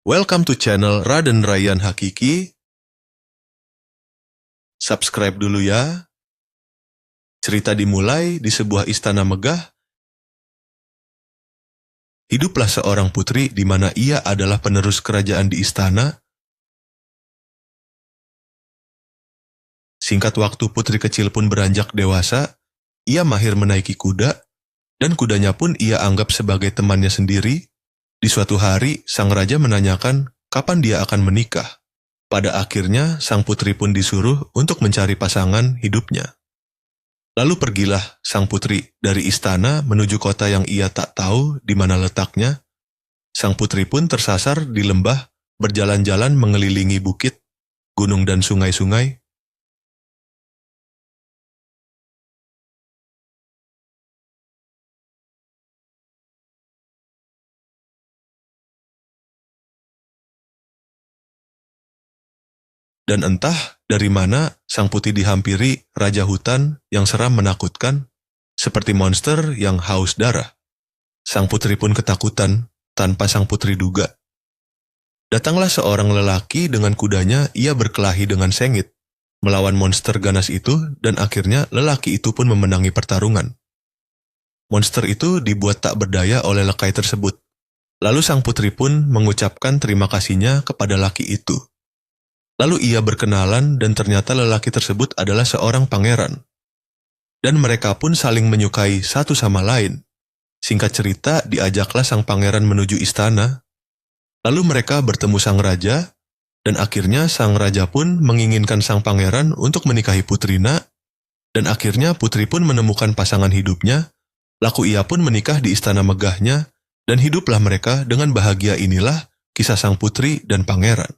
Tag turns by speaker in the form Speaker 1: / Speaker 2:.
Speaker 1: Welcome to channel Raden Rayyan Hakiki. Subscribe dulu ya. Cerita dimulai di sebuah istana megah. Hiduplah seorang putri di mana ia adalah penerus kerajaan di istana. Singkat waktu putri kecil pun beranjak dewasa, ia mahir menaiki kuda, dan kudanya pun ia anggap sebagai temannya sendiri. Di suatu hari, sang raja menanyakan kapan dia akan menikah. Pada akhirnya, sang putri pun disuruh untuk mencari pasangan hidupnya. Lalu pergilah sang putri dari istana menuju kota yang ia tak tahu di mana letaknya. Sang putri pun tersasar di lembah, berjalan-jalan mengelilingi bukit, gunung dan sungai-sungai. Dan entah dari mana sang putri dihampiri raja hutan yang seram menakutkan, seperti monster yang haus darah. Sang putri pun ketakutan, tanpa sang putri duga. Datanglah seorang lelaki dengan kudanya, ia berkelahi dengan sengit, melawan monster ganas itu, dan akhirnya lelaki itu pun memenangi pertarungan. Monster itu dibuat tak berdaya oleh lekai tersebut. Lalu sang putri pun mengucapkan terima kasihnya kepada laki itu. Lalu ia berkenalan dan ternyata lelaki tersebut adalah seorang pangeran. Dan mereka pun saling menyukai satu sama lain. Singkat cerita, diajaklah sang pangeran menuju istana. Lalu mereka bertemu sang raja, dan akhirnya sang raja pun menginginkan sang pangeran untuk menikahi putrina, dan akhirnya putri pun menemukan pasangan hidupnya, laku ia pun menikah di istana megahnya, dan hiduplah mereka dengan bahagia. Inilah kisah sang putri dan pangeran.